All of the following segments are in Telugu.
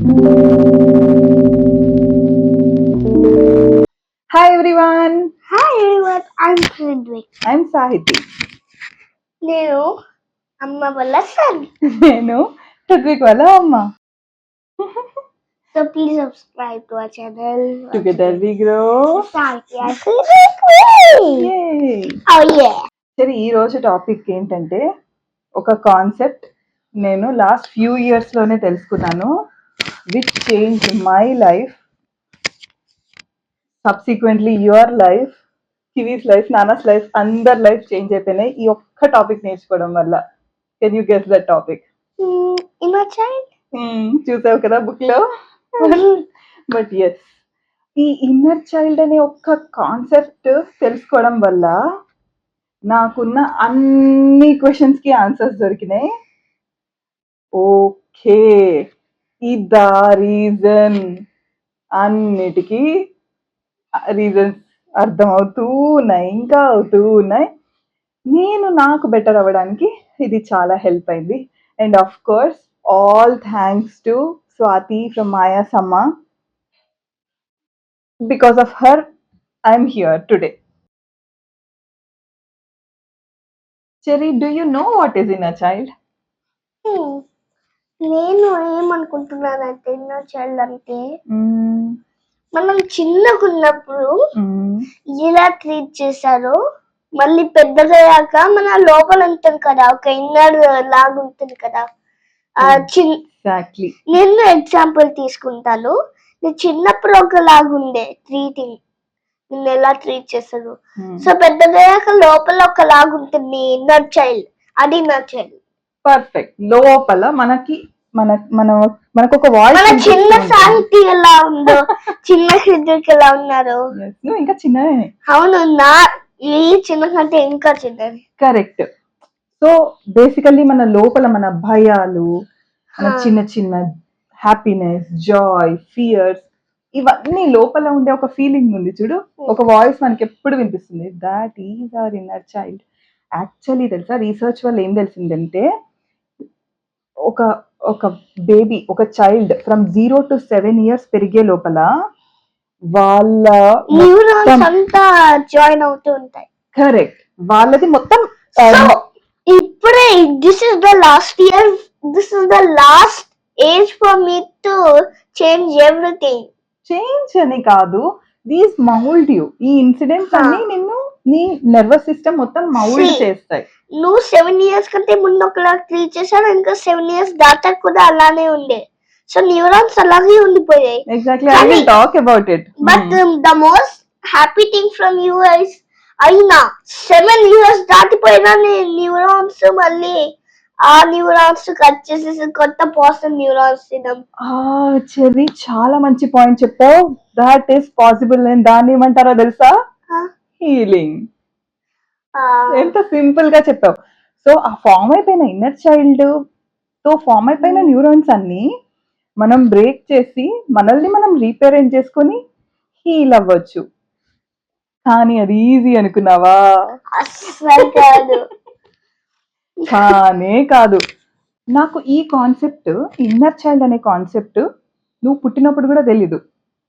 Hi everyone. Hi everyone, I'm Frederick. I'm Sahiti. నేను అమ్మ వల్ల సన్. నేను హృద్విక్ వాళ్ళ అమ్మ. So please subscribe to our channel. Together we grow. Sahiti and Yay. Oh yeah. సరే, ఈ రోజు టాపిక్ ఏంటంటే ఒక కాన్సెప్ట్ నేను లాస్ట్ ఫ్యూ ఇయర్స్ లోనే తెలుసుకున్నాను, which change my life, subsequently your life, కివీస్ లైఫ్, నానాస్ లైఫ్, అందరి లైఫ్ చేంజ్ అయిపోయినాయి ఈ ఒక్క టాపిక్ నేర్చుకోవడం వల్ల. Can you guess that topic? Inner child. చూసావు కదా బుక్ లో. బట్ ఎస్, ఈ ఇన్నర్ చైల్డ్ అనే ఒక్క కాన్సెప్ట్ తెలుసుకోవడం వల్ల నాకున్న అన్ని క్వశ్చన్స్ కి ఆన్సర్స్ దొరికినాయి. ఓకే, ఇదా రీజన్? అన్నిటికీ రీజన్స్ అర్థం అవుతూ ఉన్నాయి, ఇంకా అవుతూ ఉన్నాయి. నేను నాకు బెటర్ అవ్వడానికి ఇది చాలా హెల్ప్ అయింది. And of course all thanks to Swati from Maya Sama. Because of her, I'm here today. Cherry, do you know what is inner child? నేను ఏమనుకుంటున్నానంటే ఇన్నర్ చైల్డ్ అంటే మనం చిన్నగా ఉన్నప్పుడు ఎలా ట్రీట్ చేశారో మళ్ళీ పెద్దగయ్యాక మన లోపల ఉంటుంది కదా, ఒక ఇన్నర్ లాగా ఉంటుంది కదా. Exactly. నేను ఎగ్జాంపుల్ తీసుకుంటాను. నేను చిన్నప్పుడు ఒకలాగుండే ట్రీటింగ్, నిన్ను ఎలా ట్రీట్ చేస్తారు. సో పెద్దగయ్యాక లోపల ఒకలాగుంటుంది ఇన్నర్ చైల్డ్, అది ఇన్నర్ చైల్డ్. పర్ఫెక్ట్. లోపల మనకి మనకు ఒక వాయిస్. మన చిన్న సాహితీ ఎలా ఉందో, చిన్న హృదయకి ఎలా ఉన్నారు. నువ్వు ఇంకా చిన్ననే. అవును, నా ఈ చిన్న కంటే ఇంకా చిన్నది. కరెక్ట్. సో బేసికల్లీ మన లోపల మన భయాలు, మన చిన్న చిన్న హ్యాపీనెస్, జాయ్, ఫియర్స్, ఇవన్నీ లోపల ఉండే ఒక ఫీలింగ్ ఉంది చూడు, ఒక వాయిస్ మనకి ఎప్పుడు వినిపిస్తుంది. That is our inner child. Actually తెలుసా, రీసెర్చ్ వల్ల ఏం తెలిసిందంటే ఒక ఒక బేబీ, ఒక చైల్డ్ ఫ్రమ్ 0 to 7 years పెరిగే లోపల వాళ్ళ న్యూరాన్స్ అంతా జాయిన్ అవుతూ ఉంటాయి. కరెక్ట్. వాళ్ళది మొత్తం ఇప్పుడే this is the last year, this is the last age for me to change everything. Change అని కాదు, దీస్ మౌల్డ్ యూ. ఈ ఇన్సిడెంట్స్ అన్ని నిన్ను, నీ నర్వస్ సిస్టమ్ మొత్తం మౌల్డ్ చేస్తాయి. నువ్వు 7 years కంటే ముందు ఒకలా ట్రీట్ చేశాడు, ఇంకా 7 years దాటాక కూడా అలానే ఉండే. సో న్యూరాన్స్ అలాగే ఉండిపోయాయి. Exactly, I will talk about it. But the most happy thing from you is అయినా 7 years దాటిపోయినా న్యూరాన్స్ మళ్ళీ ఆ న్యూరాన్స్ కట్ చేసేసి కొత్త పాజిటివ్ న్యూరాన్స్ తినం. చెర్రీ, చాలా మంచి పాయింట్ చెప్పావు. That is possible. అండ్ దాన్ని ఏమంటారో తెలుసా? హీలింగ్. ఎంత సింపుల్ గా చెప్పావు. సో ఆ ఫామ్ అయిపోయిన ఇన్నర్ చైల్డ్ తో ఫామ్ అయిపోయిన న్యూరాన్స్ అన్ని మనం బ్రేక్ చేసి మనల్ని మనం రీపేరెంట్ చేసుకొని హీల్ అవ్వచ్చు. కానీ అది ఈజీ అనుకున్నావా? అస్సలు కాదు. కానే కాదు. నాకు ఈ కాన్సెప్ట్, ఇన్నర్ చైల్డ్ అనే కాన్సెప్ట్ నువ్వు పుట్టినప్పుడు కూడా తెలీదు.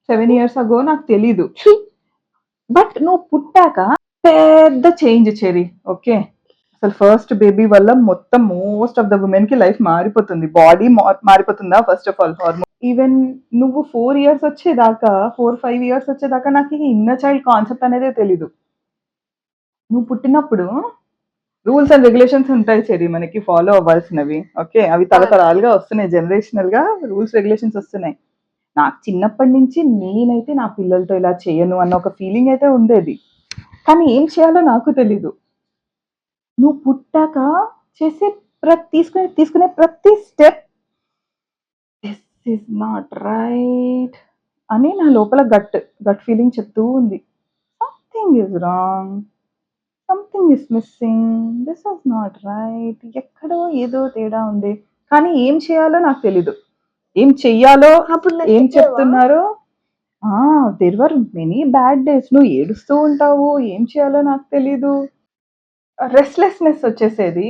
7 years ago నాకు తెలీదు. బట్ నువ్వు పుట్టాక పెద్ద చేంజ్ చెరి. ఓకే, అసలు ఫస్ట్ బేబీ వల్ల మొత్తం మోస్ట్ ఆఫ్ ద ఉమెన్ కి లైఫ్ మారిపోతుంది, బాడీ మారిపోతుందా first of all. Hormone even నువ్వు 4 years వచ్చేదాకా, 4-5 years వచ్చేదాకా నాకు ఈ ఇన్నర్ చైల్డ్ కాన్సెప్ట్ అనేది తెలీదు. నువ్వు పుట్టినప్పుడు రూల్స్ అండ్ రెగ్యులేషన్స్ ఉంటాయి చెరి, మనకి ఫాలో అవ్వాల్సినవి. ఓకే, అవి తరతరాలుగా వస్తున్నాయి, జనరేషనల్ గా రూల్స్ రెగ్యులేషన్స్ వస్తున్నాయి. నాకు చిన్నప్పటి నుంచి నేనైతే నా పిల్లలతో ఇలా చేయను అన్న ఒక ఫీలింగ్ అయితే ఉండేది, కానీ ఏం చేయాలో నాకు తెలీదు. నువ్వు పుట్టాక చేసే తీసుకునే ప్రతి step, this is not right అని నా లోపల గట్ ఫీలింగ్ చెప్తూ ఉంది. Something is wrong, something is missing, this is not right. ఎక్కడో ఏదో తేడా ఉంది, కానీ ఏం చేయాలో నాకు తెలీదు. ఏం చెయ్యాలో, ఏం చెప్తున్నారో. There were many bad days. నువ్వు ఏడుస్తూ ఉంటావు, ఏం చేయాలో నాకు తెలీదు. రెస్ట్లెస్నెస్ వచ్చేసేది.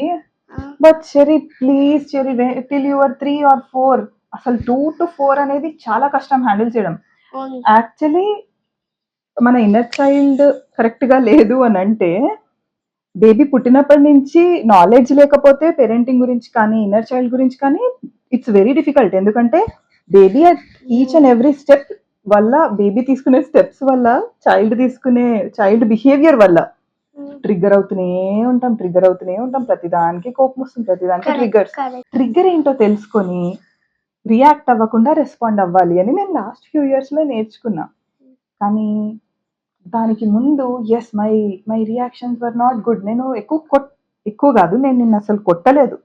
But Cheri, please Cheri, till you are 3 or 4 అసలు 2 to 4 అనేది చాలా కష్టం హ్యాండిల్ చేయడం. అవును. యాక్చువల్లీ మన ఇన్నర్ చైల్డ్ కరెక్ట్ గా లేదు అని అంటే బేబీ పుట్టినప్పటి నుంచి నాలెడ్జ్ లేకపోతే పేరెంటింగ్ గురించి కానీ ఇన్నర్ చైల్డ్ గురించి కానీ ఇట్స్ వెరీ డిఫికల్ట్. ఎందుకంటే baby at each and every step వల్ల, బేబీ తీసుకునే స్టెప్స్ వల్ల, చైల్డ్ బిహేవియర్ వల్ల ట్రిగ్గర్ అవుతూనే ఉంటాం. ప్రతిదానికి కోపం వస్తుంది, ప్రతిదానికి ట్రిగ్గర్స్. Correct. ట్రిగ్గర్ ఏంటో తెలుసుకొని రియాక్ట్ అవ్వకుండా రెస్పాండ్ అవ్వాలి అని నేను లాస్ట్ ఫ్యూ ఇయర్స్ లో నేర్చుకున్నా. కానీ దానికి ముందు as my reactions were not good. నేను ఎక్కువ కాదు, నేను నిన్ను అసలు కొట్టలేదు.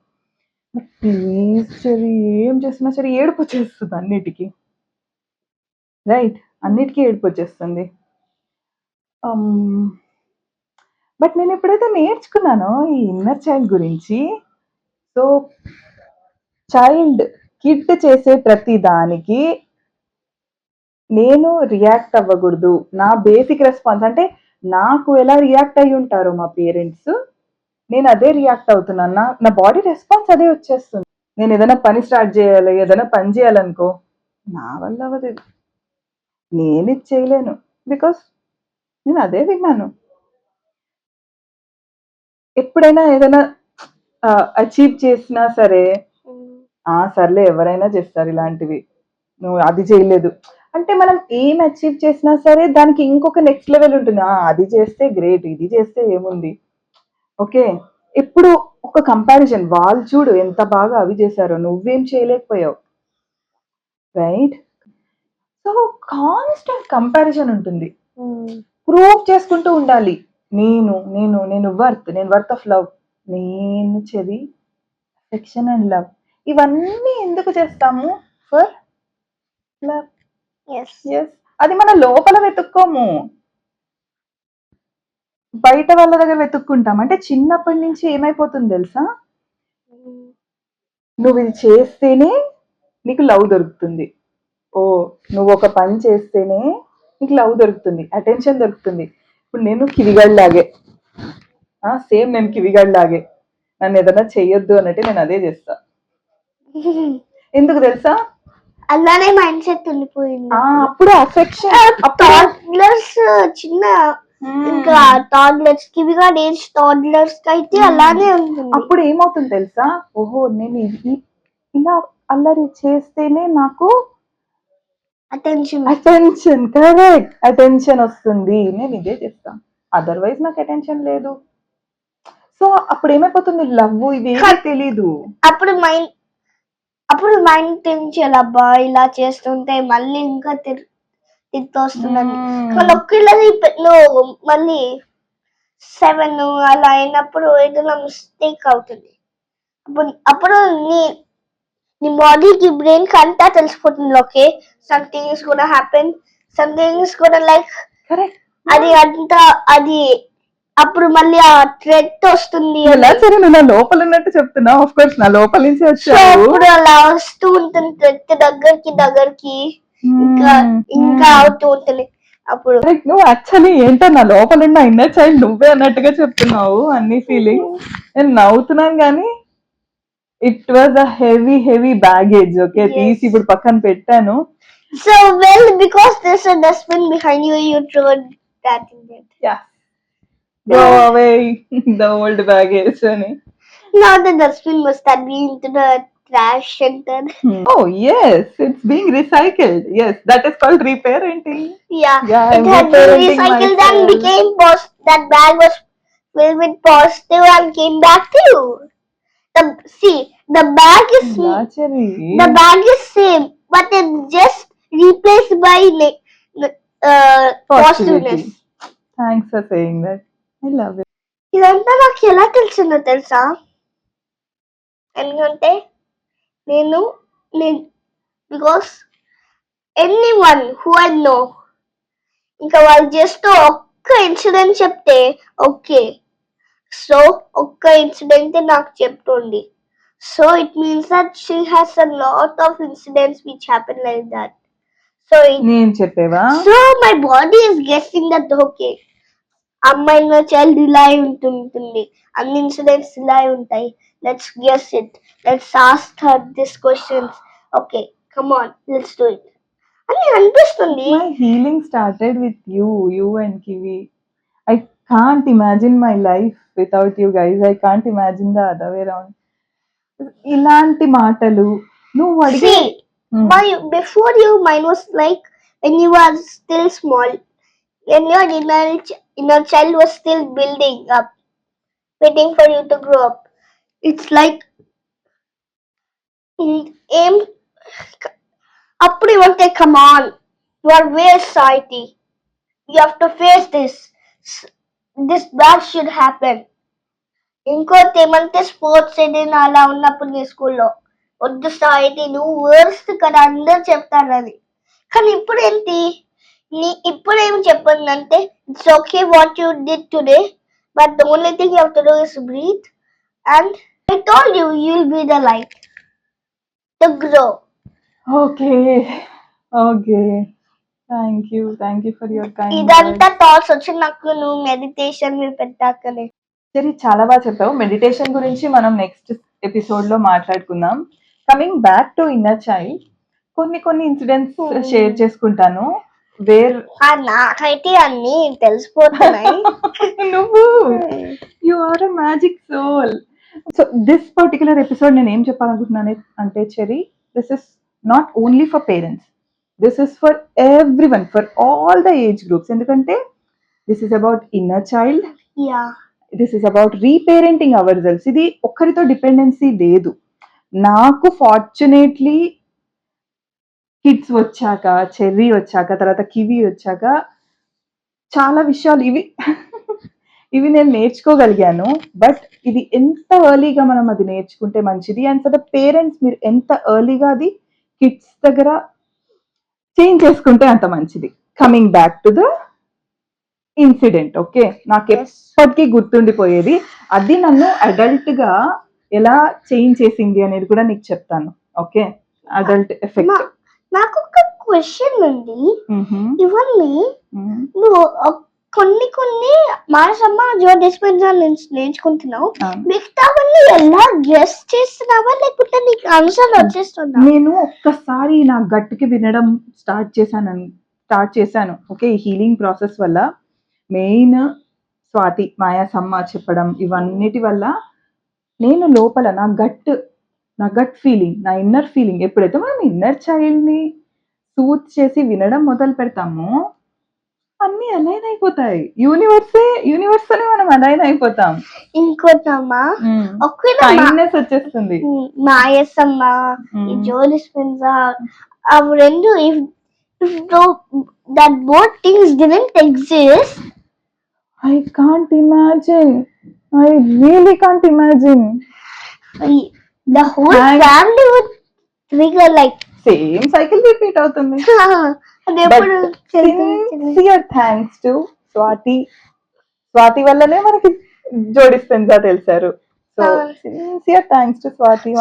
ప్లీజ్ సరే, ఏం చేస్తున్నా సరే ఏడుపు వచ్చేస్తుంది అన్నిటికీ. రైట్, అన్నిటికీ ఏడుపు వచ్చేస్తుంది. బట్ నేను ఎప్పుడైతే నేర్చుకున్నానో ఈ ఇన్నర్ చైల్డ్ గురించి, సో కిడ్ చేసే ప్రతి దానికి నేను రియాక్ట్ అవ్వకూడదు. నా బేసిక్ రెస్పాన్స్ అంటే నాకు ఎలా రియాక్ట్ అయ్యి ఉంటారో మా పేరెంట్స్, నేను అదే రియాక్ట్ అవుతున్నాను. నా బాడీ రెస్పాన్స్ అదే వచ్చేస్తుంది. నేను ఏదైనా పని స్టార్ట్ చేయాలి, ఏదైనా పని చేయాలనుకో, నా వల్ల అవ్వదు, నేను ఇది చేయలేను, బికాస్ నేను అదే విన్నాను. ఎప్పుడైనా ఏదైనా అచీవ్ చేసినా సరే, సర్లే ఎవరైనా చేస్తారు ఇలాంటివి, నువ్వు అది చేయలేదు అంటే, మనం ఏం అచీవ్ చేసినా సరే దానికి ఇంకొక నెక్స్ట్ లెవెల్ ఉంటుంది. అది చేస్తే గ్రేట్, ఇది చేస్తే ఏముంది, ఓకే. ఎప్పుడు ఒక కంపారిజన్, వాళ్ళు చూడు ఎంత బాగా అవి చేశారో, నువ్వేం చేయలేకపోయావు, రైట్? సో కాన్స్టెంట్ కంపారిజన్ ఉంటుంది, ప్రూవ్ చేసుకుంటూ ఉండాలి. నేను వర్త్ ఆఫ్ లవ్, నేను చెది అఫెక్షన్ అండ్ లవ్. ఇవన్నీ ఎందుకు చేస్తాము? For love. అది మన లోపల వెతుక్కోము, బయట వాళ్ళ దగ్గర వెతుక్కుంటాం. అంటే చిన్నప్పటి నుంచి ఏమైపోతుంది తెలుసా, నువ్వు ఇది చేస్తేనే నీకు లవ్ దొరుకుతుంది, నువ్వు ఒక పని చేస్తేనే నీకు లవ్ దొరుకుతుంది, అటెన్షన్ దొరుకుతుంది. ఇప్పుడు నేను కివిగాడిలాగే, సేమ్ నేను కివిగాడిలాగే, నన్ను ఏదైనా చెయ్యొద్దు అన్నట్టు నేను అదే చేస్తా. ఎందుకు తెలుసా, అలానే మైండ్ సెట్ ఉండిపోయింది. అప్పుడు అఫెక్షన్ చిన్న ఇంకా టాడ్లర్స్ కివిగా ఏజ్ టాడ్లర్స్ అయితే అలానే ఉంటుంది. అప్పుడు ఏమవుతుంది తెలుసా, ఓహో నేను ఇలా అల్లరి చేస్తేనే నాకు అటెన్షన్ కరెక్ట్, అటెన్షన్ వస్తుంది, నేను ఇదే చేస్తాను, అదర్వైజ్ నాకు అటెన్షన్ లేదు. సో అప్పుడు ఏమైపోతుంది, లవ్ ఇది తెలీదు. అప్పుడు మైండ్ థింక్ చేయాలి, అబ్బా ఇలా చేస్తుంటే మళ్ళీ ఇంకా తిరిగి వస్తుందని. ఒక్కళ్ళది మళ్ళీ 7 అలా అయినప్పుడు ఏదైనా మిస్టేక్ అవుతుంది. అప్పుడు నీ బాడీకి బ్రెయిన్ కి అంతా తెలిసిపోతుంది, okay something is gonna happen, something is gonna like అది అంతా అది. అప్పుడు మళ్ళీ ఆ థ్రెట్ వస్తుంది. సరే నువ్వు నా లోపల ఉన్నట్టు చెప్తున్నావు, ఆఫ్ కోర్స్ నా లోపల నుంచి వచ్చావు. అప్పుడు అలా వస్తూ ఉంటుంది, థ్రెట్ దగ్గరికి ఇంకా అవుతూ ఉంటుంది. అప్పుడు నువ్వు యాక్చువల్లీ ఏంటో నా లోపల ఉన్న ఇన్నర్ చైల్డ్ నువ్వే అన్నట్టుగా చెప్తున్నావు అన్ని ఫీలింగ్స్. నేను నవ్వుతున్నాను కానీ it was a heavy baggage. Okay, తీసి ఇప్పుడు పక్కన పెట్టాను. So well because there's a dustbin behind you throw that in there. Yeah, go away the old baggage ani. Now the dustbin must have been into the trash center. Oh yes, it's being recycled. Yes, that is called reparenting. Yeah, it had been recycled and became that bag was filled with positive and came back to you. The bag is same, but it's just replaced by positiveness. Thanks for saying that. I love it. ఇదంతా నాకు ఎలా తెలిసిందో తెలుసా, ఎందుకంటే నేను because anyone who I know, ఇంకా వాళ్ళు జస్ట్ ఒక్క ఇన్సిడెంట్ చెప్తే ఓకే, సో ఒక్క ఇన్సిడెంట్ నాకు చెప్తుంది. So it means that she has a lot of incidents which happen like that. So my body is guessing that okay, అమ్మాయిలో చైల్డ్ ఇలా ఉంటుంది, అన్ని ఇన్సిడెంట్స్ ఇలా ఉంటాయి, let's guess it, let's ask her this questions. Okay, come on, let's do it అని అనిపిస్తుంది. My healing started with you and Kiwi. I can't imagine my life without you guys. I can't imagine the other way around. ఇలాంటి మాటలు నువ్వు అడిగే See, before you, mine was like when you were still small, when your inner child was still building up, waiting for you to grow up. It's like aim. అప్పుడు ఇవంటే come on, you are very society. You have to face this. This bad should happen. ఇంకోటి ఏమంటే స్పోర్ట్స్ ఏదైనా అలా ఉన్నప్పుడు నీ స్కూల్లో వద్దు సాయిటి నువ్వు వర్స్ట్ కదా అందరు చెప్తారని. కానీ ఇప్పుడు ఏంటి ఇప్పుడు ఏం చెప్పిందంటే it's okay what you did today but the only thing you have to do is breathe and I told you you will be the light to grow. Okay thank you for your kind. ఇదంతా థాట్స్ వచ్చి నాకు నువ్వు మెడిటేషన్ పెట్టాకనే. సరే చాలా బాగా చెప్పావు. మెడిటేషన్ గురించి మనం నెక్స్ట్ ఎపిసోడ్ లో మాట్లాడుకుందాం. Coming back to inner child, కొన్ని ఇన్సిడెంట్స్ షేర్ చేసుకుంటాను. నాకైతే అన్ని తెలిసిపోతున్నాయి. నువ్వు you are a magic soul. So this particular episode నేను ఏం చెప్పాలనుకుంటున్నాను అంటే చెరీ, this is not only for parents, this is for everyone, for all the age groups. ఎందుకంటే this is about inner child, this is about reparenting our selfs. ఇది ఒక్కరితో డిపెండెన్సీ లేదు. నాకు ఫార్చునేట్లీ కిడ్స్ వచ్చాక, చెర్రీ వచ్చాక, తర్వాత కివి వచ్చాక చాలా విషయాలు ఇవి నేను నేర్చుకోగలిగాను. బట్ ఇది ఎంత ఎర్లీగా మనం అది నేర్చుకుంటే మంచిది. అండ్ ఫర్ ద పేరెంట్స్, మీరు ఎంత ఎర్లీగా అది కిడ్స్ దగ్గర చేంజ్ చేసుకుంటే అంత మంచిది. Coming back to the incident, okay, నాకు ఎప్పటికీ గుర్తుండిపోయేది. అది నన్ను అడల్ట్ గా ఎలా చేంజ్ చేసింది అనేది కూడా నీకు చెప్తాను. Okay, adult effect. నాకు ఒక క్వశ్చన్ ఉంది. ఇవన్నీ నువ్వు కొన్ని మానసమ్మ జో డిస్పెన్సా నుంచి నేర్చుకుంటున్నావు, మిగతావన్నీ ఎలా గెస్ట్ చేస్తున్నావా లేకపోతే నీకు ఆన్సర్ వచ్చేస్తుందా? నేను ఒక్కసారి నా గట్టుకి వినడం స్టార్ట్ చేశాను. ఓకే, ఈ హీలింగ్ ప్రాసెస్ వల్ల మెయిన్ స్వాతి, మాయాసమ్మ చెప్పడం ఇవన్నిటి వల్ల నేను లోపల నా గట్ ఫీలింగ్, నా ఇన్నర్ ఫీలింగ్, ఎప్పుడైతే మనం ఇన్నర్ చైల్డ్ ని సూత్ చేసి వినడం మొదలు పెడతామో అన్ని అలైన్ అయిపోతాయి. యూనివర్స్ అని మనం అలైన్ అయిపోతాం. ఇంకోటమ్మా కైండ్నెస్ వచ్చేస్తుంది. మాయసమ్మ, జో డిస్పెన్సా, అవి రెండు that both things didn't exist, I can't imagine. I really can't imagine. The whole family would trigger like same cycle repeat అవుతుంది. అదెప్పుడు sincere thanks to స్వాతి వల్లనే మనకి జో డిస్పెన్సా తెలిసారు. So sincere thanks to Swathi,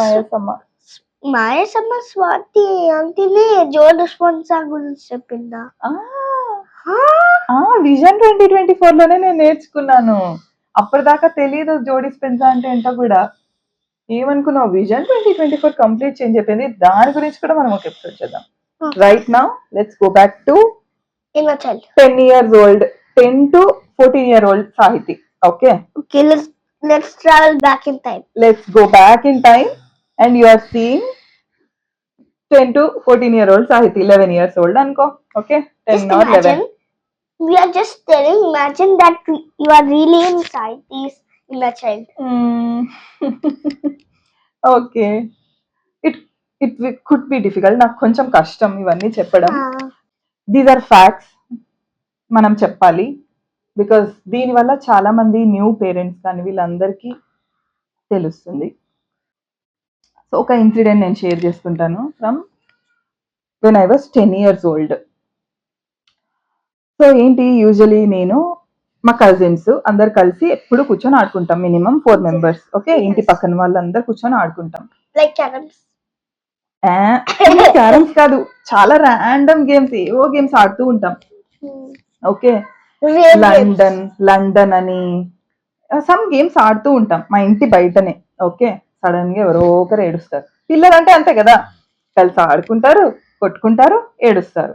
మాయసమ్మ స్వాతి అంటేనే జో డిస్పెన్సా గురించి చెప్పిందా? విజన్ 2024 లోనే నేను నేర్చుకున్నాను. అప్పటిదాకా తెలియదు జో డిస్పెన్సా అంటే ఏంటో కూడా. ఏమనుకున్నావు? విజన్ 2024 కంప్లీట్ చేంజ్ అయిపోయింది. దాని గురించి కూడా మనం ఒక ఎపిసోడ్ చేద్దాం. Right now let's go back to inner child. 10 years old, 10 to 14-year-old Sahiti. Okay, let's travel back in time. Let's go back in time and you are seeing 10 to 14-year-old Sahiti, 11 years old anko. Okay, 10 or 11. We are just imagine that you are really inside this inner child. Okay, it could be difficult. నాకు కొంచెం కష్టం ఇవన్నీ చెప్పడం. దీస్ ఆర్ ఫ్యాక్ట్స్, మనం చెప్పాలి. బికాస్ దీనివల్ల చాలా మంది న్యూ పేరెంట్స్ కానీ వీళ్ళందరికీ తెలుస్తుంది. సో ఒక ఇన్సిడెంట్ నేను షేర్ చేసుకుంటాను from when I was 10 years old. So ఏంటి, యూజువలీ నేను మా కజిన్స్ అందరు కలిసి ఎప్పుడు కూర్చొని ఆడుకుంటాం. Minimum 4 members. ఓకే, ఇంటి పక్కన వాళ్ళందరూ కూర్చొని ఆడుకుంటాం. లైక్ క్యారమ్స్ కాదు, చాలా ర్యాండమ్ గేమ్స్, ఏవో గేమ్స్ ఆడుతూ ఉంటాం. ఓకే, లండన్ అని సమ్ గేమ్స్ ఆడుతూ ఉంటాం మా ఇంటి బయటనే. ఓకే, సడన్ గా ఎవరో ఒకరు ఏడుస్తారు. పిల్లలంటే అంతే కదా, కలిసి ఆడుకుంటారు, కొట్టుకుంటారు, ఏడుస్తారు.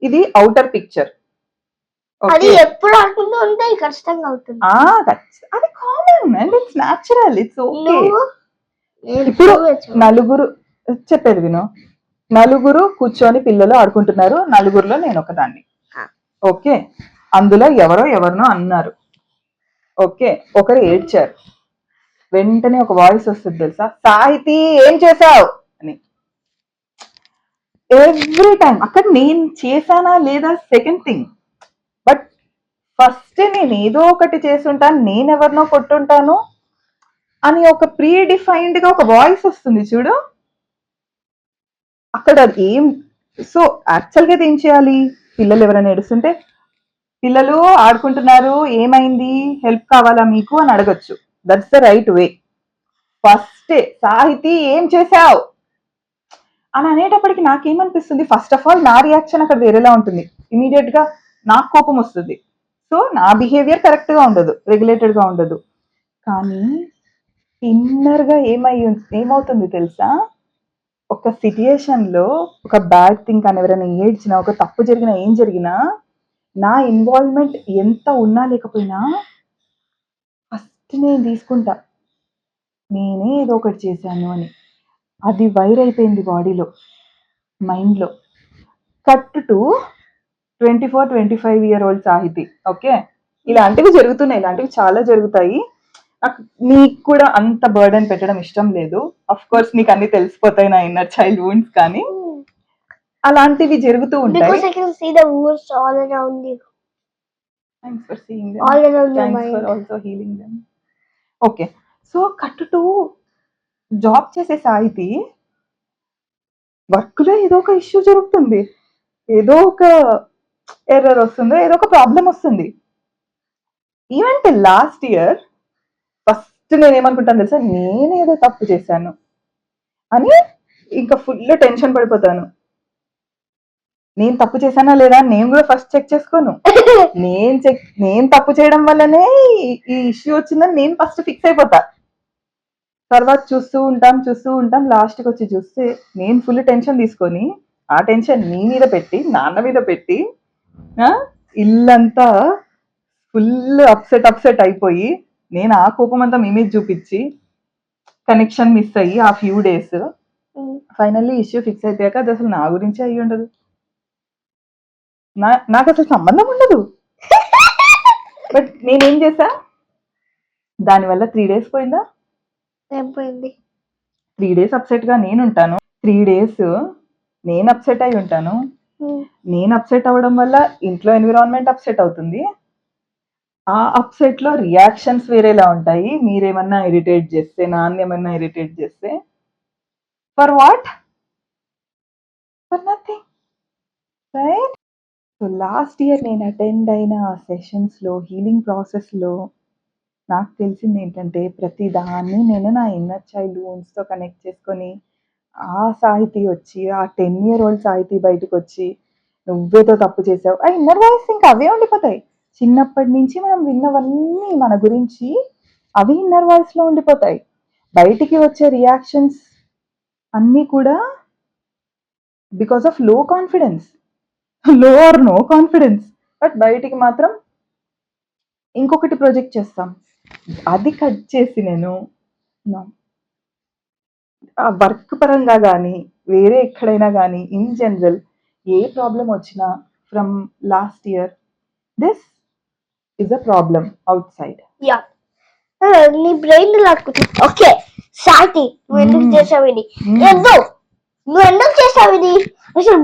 ఇది అవుటర్ పిక్చర్. అది ఎప్పుడు ఆడుకుంటూ ఉంటే ఖచ్చితంగా అవుతుంది. అది common and it's natural, it's okay. నువ్వు ఇప్పుడు నలుగురు, చెప్పేది విను, నలుగురు కూర్చొని పిల్లలు ఆడుకుంటున్నారు, నలుగురులో నేను ఒకదాన్ని. ఓకే, అందులో ఎవరినో అన్నారు. ఓకే, ఒకరు ఏడ్చారు. వెంటనే ఒక వాయిస్ వస్తుంది తెలుసా, సాహితీ ఏం చేసావు అని. ఎవ్రీ టైం అక్కడ నేను చేశానా లేదా సెకండ్ థింగ్, బట్ ఫస్ట్ నేను ఏదో ఒకటి చేస్తుంటాను, నేనెవరినో కొట్టుంటాను అని ఒక ప్రీ డిఫైన్డ్ గా ఒక వాయిస్ వస్తుంది చూడు. అక్కడ ఏం, సో యాక్చువల్ గా ఏం చేయాలి, పిల్లలు ఎవరైనా ఏడుస్తుంటే పిల్లలు ఆడుకుంటున్నారు, ఏమైంది, హెల్ప్ కావాలా మీకు అని అడగచ్చు. That's the right way. First సాహితీ ఏం చేసావు అని అనేటప్పటికి నాకేమనిపిస్తుంది, ఫస్ట్ ఆఫ్ ఆల్ నా రియాక్షన్ అక్కడ వేరేలా ఉంటుంది. ఇమీడియట్ గా నాకు కోపం వస్తుంది. సో నా బిహేవియర్ కరెక్ట్ గా ఉండదు, రెగ్యులేటెడ్ గా ఉండదు. కానీ ఇన్నర్ గా ఏమవుతుంది తెలుసా, ఒక సిచ్యుయేషన్ లో ఒక బ్యాడ్ థింగ్ కానీ ఎవరైనా ఏడ్చినా, ఒక తప్పు జరిగినా, ఏం జరిగినా నా ఇన్వాల్వ్మెంట్ ఎంత ఉన్నా లేకపోయినా ఫస్ట్ నేను తీసుకుంటా, నేనే ఏదో ఒకటి చేశాను అని. అది వైర్ అయిపోయింది బాడీలో, మైండ్లో. Cut to 24-25-year-old Sahiti. Okay, ఇలాంటివి జరుగుతున్నాయి, ఇలాంటివి చాలా జరుగుతాయి. నాకు నీకు కూడా అంత బర్డెన్ పెట్టడం ఇష్టం లేదు. అఫ్ కోర్స్ నీకు అన్ని తెలిసిపోతాయి నా ఇన్నర్ చైల్డ్ వూండ్స్, కానీ అలాంటివి జరుగుతూ ఉంటాయి. Because I can see the wounds all around you. Thanks for seeing them. All around your Thanks mind. for also healing them. Okay, so cut to job చేసే సాహితి వర్క్ లో ఏదో ఒక ఇష్యూ జరుగుతుంది, ఏదో ఒక ఎర్రర్ వస్తుంది, ఏదో ఒక ప్రాబ్లం వస్తుంది. ఈవెన్ లాస్ట్ ఇయర్ ఫస్ట్ నేనేమనుకుంటాను తెలుసా, నేనేదో తప్పు చేశాను అని ఇంకా ఫుల్ టెన్షన్ పడిపోతాను. నేను తప్పు చేశానా లేదా నేను కూడా ఫస్ట్ చెక్ చేసుకోను. నేను తప్పు చేయడం వల్లనే ఈ ఇష్యూ వచ్చిందని నేను ఫస్ట్ ఫిక్స్ అయిపోతా. తర్వాత చూస్తూ ఉంటాం, లాస్ట్కి వచ్చి చూస్తే నేను ఫుల్ టెన్షన్ తీసుకొని ఆ టెన్షన్ నీ మీద పెట్టి, నాన్న మీద పెట్టి, ఇల్లంతా ఫుల్ అప్సెట్ అయిపోయి, నేను ఆ కోపం అంతా మీ మీద చూపించి కనెక్షన్ మిస్ అయ్యి ఆ few days finally issue fix అయిపోయాక అది అసలు నా గురించి అయ్యి ఉండదు, నాకు అసలు సంబంధం ఉండదు. బట్ నేనేం చేసా, దానివల్ల 3 days పోయిందా, 3 days అప్సెట్ గా నేను ఉంటాను, 3 days నేను అప్సెట్ అయి ఉంటాను. నేను అప్సెట్ అవ్వడం వల్ల ఇంట్లో ఎన్విరాన్మెంట్ అప్సెట్ అవుతుంది. ఆ అప్సెట్ లో రియాక్షన్స్ వేరేలా ఉంటాయి. మీరేమన్నా ఇరిటేట్ చేస్తే, నాన్నేమన్నా ఇరిటేట్ చేస్తే, for what, for nothing, right? So last year నేను అటెండ్ అయిన సెషన్స్ లో, హీలింగ్ ప్రాసెస్ లో నాకు తెలిసింది ఏంటంటే, ప్రతి దాన్ని నేను నా ఇన్నర్ చైల్డ్ వూండ్స్ తో కనెక్ట్ చేసుకొని, ఆ సాహితీ వచ్చి, ఆ 10-year-old సాహితీ బయటకు వచ్చి, నువ్వేదో తప్పు చేసావు, ఆ ఇన్నర్ వాయిస్ ఇంకా అవే ఉండిపోతాయి. చిన్నప్పటి నుంచి మనం విన్నవన్నీ మన గురించి అవి ఇన్నర్ వాయిస్ లో ఉండిపోతాయి. బయటికి వచ్చే రియాక్షన్స్ అన్నీ కూడా బికాస్ ఆఫ్ లో కాన్ఫిడెన్స్, లో ఆర్ నో కాన్ఫిడెన్స్. బట్ బయటికి మాత్రం ఇంకొకటి ప్రొజెక్ట్ చేస్తాం. అది కట్ చేసి నేను ఆ వర్క్ పరంగా కానీ, వేరే ఎక్కడైనా కానీ, ఇన్ జనరల్ ఏ ప్రాబ్లం వచ్చినా from last year, this is a problem out side. నీ బ్రెయిన్ లాక్కుంది. ఓకే సాటి, నువ్వు ఎందుకు చేసావు ఇది, నువ్వు ఎందుకు చేసావు ఇది, అసలు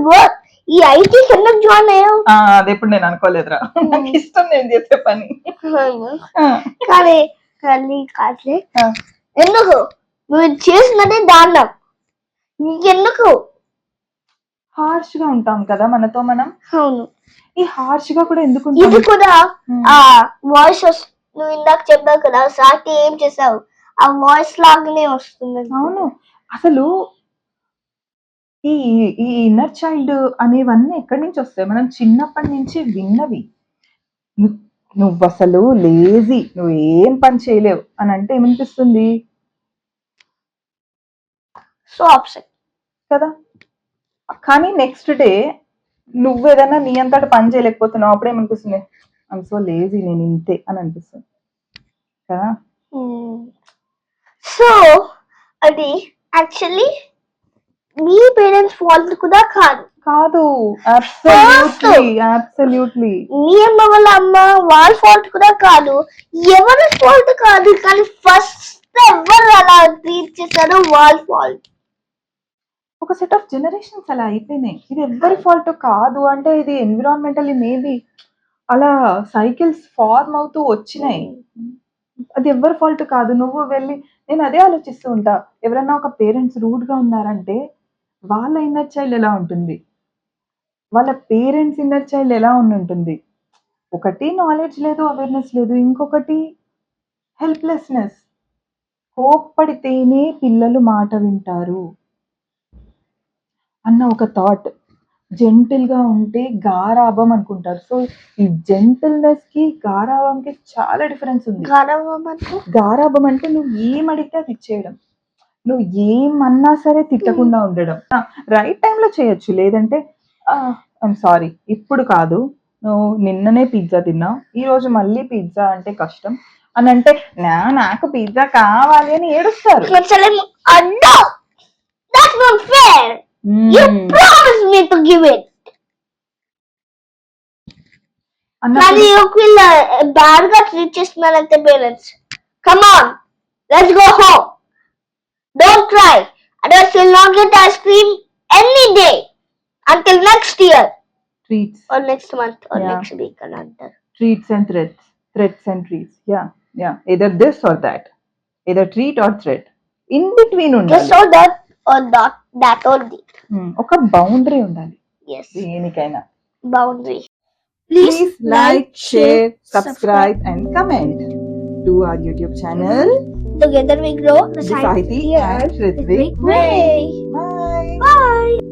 ఈ ఐటీ ఎందుకు జాయిన్ అయ్యావు, అది ఎప్పుడు నేను అనుకోలేదురా, నాకు ఇష్టం నేను చేసే పని. కానీ కాదులే, ఎందుకు నువ్వు చేసినదే దారుణం, నీకెందుకు హార్ష్ గా ఉంటాం కదా మనతో మనం. అవును, ఈ హార్ష్ గా కూడా ఎందుకు ఇది కూడా ఆ వాయిస్ నువ్వు ఇందాక చెప్పావు కదా, సాటి ఏం చేసావు, ఆ వాయిస్ లాగానే వస్తుంది. అవును, అసలు ఈ ఇన్నర్ చైల్డ్ అనేవన్నీ ఎక్కడి నుంచి వస్తాయి, మనం చిన్నప్పటి నుంచి విన్నవి. నువ్వు అసలు లేజీ, నువ్వు ఏం పని చేయలేవు అని అంటే ఏమనిపిస్తుంది, సో అప్సెట్ కదా. కానీ నెక్స్ట్ డే నువ్వు ఏదైనా నీ అంతటా పని చేయలేకపోతున్నావు, అప్పుడేమనిపిస్తుంది, ఐఎమ్ సో లేజీ, నేను ఇంతే అని అనిపిస్తుంది కదా. సో అది యాక్చువల్లీ మీ పేరెంట్స్ ఫాల్ట్ కూడా కాదు. కాదు, అబ్సల్యూట్లీ మీ అమ్మ వాళ్ళ అమ్మ వాళ్ళ ఫాల్ట్ కూడా కాదు, ఎవరి ఫాల్ట్ కాదు, కానీ ఫస్ట్ ఎవరు అలా ట్రీట్ చేశారో వాళ్ళ ఫాల్ట్. ఒక సెట్ ఆఫ్ జనరేషన్స్ అలా అయిపోయినాయి. ఇది ఎవరి ఫాల్ట్ కాదు అంటే ఇది ఎన్విరాన్మెంటల్లీ మేబీ అలా సైకిల్స్ ఫార్మ్ అవుతూ వచ్చినాయి. అది ఎవరి ఫాల్ట్ కాదు. నువ్వు వెళ్ళి, నేను అదే ఆలోచిస్తూ ఉంటా, ఎవరైనా ఒక పేరెంట్స్ రూడ్ గా ఉన్నారంటే వాళ్ళ ఇన్నర్ చైల్డ్ ఎలా ఉంటుంది, వాళ్ళ పేరెంట్స్ ఇన్నర్ చైల్డ్ ఎలా ఉంటుంది. ఒకటి నాలెడ్జ్ లేదు, అవేర్నెస్ లేదు, ఇంకొకటి హెల్ప్లెస్నెస్. కోప్పడితేనే పిల్లలు మాట వింటారు అన్న ఒక థాట్. జెంటిల్ గా ఉంటే గారాబం అనుకుంటారు. సో ఈ జెంటిల్నెస్ కి గారాబంకి చాలా డిఫరెన్స్ ఉంది. గారాబం అంటే నువ్వు ఏం అడిగితే అది ఇచ్చేయడం, నువ్వు ఏమన్నా సరే తిట్టకుండా ఉండడం. రైట్ టైంలో చేయొచ్చు, లేదంటే ఐఎమ్ సారీ ఇప్పుడు కాదు, నువ్వు నిన్ననే పిజ్జా తిన్నావు, ఈ రోజు మళ్ళీ పిజ్జా అంటే కష్టం అని అంటే నాకు పిజ్జా కావాలి అని ఏడుస్తారు. You promised me to give it. కానీ ఒకవేళ బ్యాడ్ గా ట్రీట్ చేస్తున్నారంటే parents, come on, let's go home, don't cry, otherwise you'll not get ice cream any day until next year, treats or next month or next week and another. Treats and threats and treats. Yeah, either this or that, either treat or threat, in between ఉండాలి. Just or that or that only. ఒక బౌండరీ ఉండాలి. Yes, దేనికైనా boundary. Please like, share, subscribe and comment to our YouTube channel. Together we grow. Sahithi and Ritvik Way.